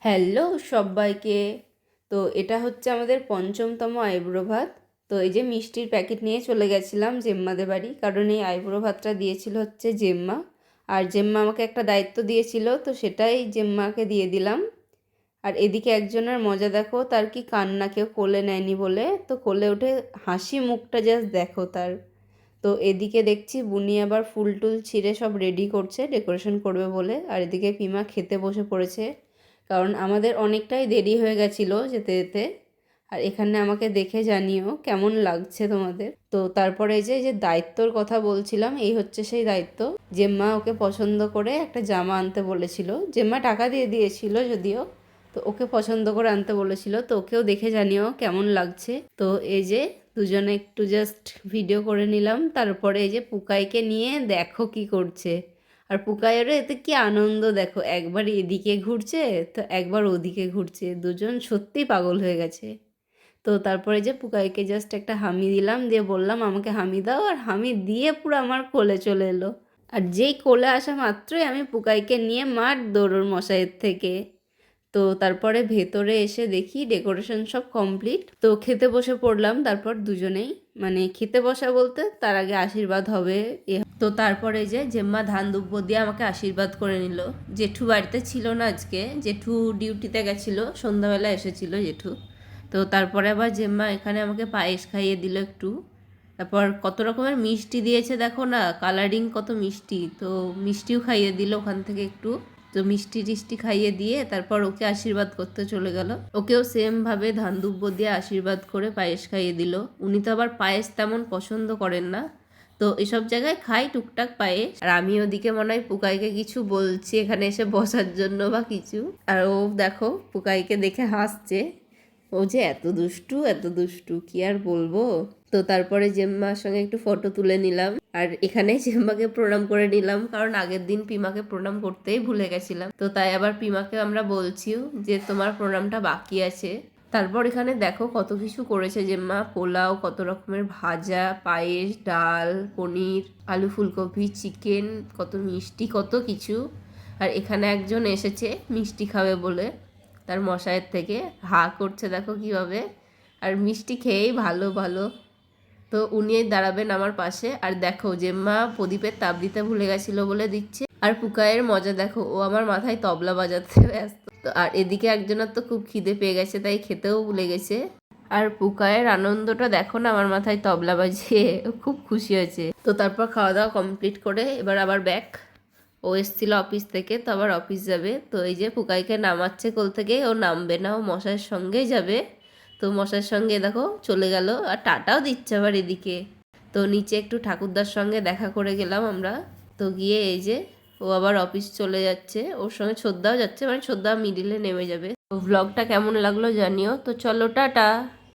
Hello সবাইকে। তো এটা হচ্ছে আমাদের পঞ্চমতম আইব্রো ভাত। তো এই যে মিষ্টির প্যাকেট নিয়ে চলে গেছিলাম জেম্মাদের বাড়ি, কারণ এই আইব্রো ভাতটা দিয়েছিল হচ্ছে জেম্মা। আর জেম্মা আমাকে একটা দায়িত্ব দিয়েছিল, তো সেটাই জেম্মাকে দিয়ে দিলাম। আর এদিকে একজনের মজা দেখো, তার কি কান্না, কেউ কোলে নেয়নি বলে, তো কোলে উঠে হাসি মুখটা জাস্ট দেখো তার। তো এদিকে দেখছি বুনি আবার ফুল টুল ছিঁড়ে সব রেডি করছে ডেকোরেশন করবে বলে। আর এদিকে পিমা খেতে বসে পড়েছে, কারণ আমাদের অনেকটাই দেরি হয়ে গেছিলো যেতে যেতে। আর এখানে আমাকে দেখে জানিও কেমন লাগছে তোমাদের। তো তারপরে এই যে দায়িত্বর কথা বলছিলাম, এই হচ্ছে সেই দায়িত্ব। জেম্মা ওকে পছন্দ করে একটা জামা আনতে বলেছিল, জেম্মা টাকা দিয়ে দিয়েছিল যদিও। তো ওকে পছন্দ করে আনতে বলেছিল, তো ওকেও দেখে জানিও কেমন লাগছে। তো এই যে দুজনে একটু জাস্ট ভিডিও করে নিলাম। তারপরে এই যে পুকাইকে নিয়ে দেখো কি করছে। আর পুকাইয়েরও এতে কি আনন্দ দেখো, একবার এদিকে ঘুরছে তো একবার ওদিকে ঘুরছে, দুজন সত্যি পাগল হয়ে গেছে। তো তারপরে যে পুকাইকে জাস্ট একটা হামি দিলাম, দিয়ে বললাম আমাকে হামি দাও, আর হামি দিয়ে পুরো আমার কোলে চলে এলো। আর যেই কোলে আসা মাত্রই আমি পুকাইকে নিয়ে মার দৌড়োর মশাইয়ের থেকে। তো তারপরে ভেতরে এসে দেখি ডেকোরেশন সব কমপ্লিট, তো খেতে বসে পড়লাম তারপর দুজনেই। মানে খেতে বসা বলতে তার আগে আশীর্বাদ হবে। তো তারপরে যে জেম্মা ধান দুব্ব দিয়ে আমাকে আশীর্বাদ করে নিল। জেঠু বাড়িতে ছিল না আজকে, জেঠু ডিউটিতে গেছিলো, সন্ধ্যাবেলা এসেছিল জেঠু। তো তারপরে আবার জেম্মা এখানে আমাকে পায়েস খাইয়ে দিল একটু। তারপর কত রকমের মিষ্টি দিয়েছে দেখো না, কালারিং কত মিষ্টি, তো মিষ্টিও খাইয়ে দিল ওখান থেকে একটু। তো মিষ্টি টিষ্টি খাইয়ে দিয়ে তারপর ওকে আশীর্বাদ করতে চলে গেল। ওকেও সেমভাবে ধান দুব্ব দিয়ে আশীর্বাদ করে পায়েস খাইয়ে দিল। উনি তো আবার পায়েস তেমন পছন্দ করেন না, তো এসব জায়গায় খাই টুকটাক পায়েস। আর আমি ওদিকে মনে হয় পুকাইকে কিছু বলছি এখানে এসে বসার জন্য বা কিছু, আর ও দেখো পুকাইকে দেখে হাসছে। ও যে এত দুষ্টু এত দুষ্টু, কি আর বলবো। তো তারপরে জেম্মার সঙ্গে একটু ফটো তুলে নিলাম, আর এখানে জেম্মাকে প্রণাম করে নিলাম, কারণ আগের দিন পিমাকে প্রণাম করতেই ভুলে গেছিলাম। তো তাই আবার পিমাকে আমরা বলছিও যে তোমার প্রণামটা বাকি আছে। তারপর এখানে দেখো কত কিছু করেছে জেম্মা, পোলাও, কত রকমের ভাজা, পায়েস, ডাল, পনির, আলু ফুলকপি, চিকেন, কত মিষ্টি, কত কিছু। আর এখানে একজন এসেছে মিষ্টি খাবে বলে তার মশাইয়ের থেকে, হা করছে দেখো কিভাবে। আর মিষ্টি খেয়েই ভালো ভালো। তো উনি দাঁড়াবেন আমার পাশে। আর দেখো জেম্মা প্রদীপের তাপ দিতে ভুলে গেছিলো বলে দিচ্ছে। আর পুকাইয়ের মজা দেখো, ও আমার মাথায় তবলা বাজাতে ব্যস্ত। তো আর এদিকে একজনের তো খুব খিদে পেয়ে গেছে, তাই খেতেও ভুলে গেছে। আর পুকাইয়ের আনন্দটা দেখো না, আমার মাথায় তবলা বাজিয়ে ও খুব খুশি হয়েছে। তো তারপর খাওয়া দাওয়া কমপ্লিট করে এবার আবার ব্যাক। ও এসেছিল অফিস থেকে, তো আবার অফিস যাবে। তো এই যে পুকাইকে নামাচ্ছে কোল থেকে, ও নামবে না, ও মশাইয়ের সঙ্গেই যাবে। তো মশাইয়ের সঙ্গে দেখো চলে গেল, আর টাটাও দিচ্ছে আবার এদিকে। তো নিচে একটু ঠাকুরদার সঙ্গে দেখা করে গেলাম আমরা। তো গিয়ে এই যে ও আবার অফিস চলে যাচ্ছে, ওর সঙ্গে ছোদ্দাও যাচ্ছে, মানে ছোদ্দা মিডিলে নেমে যাবে। তো ভ্লগটা কেমন লাগলো জানিও। তো চলো টাটা।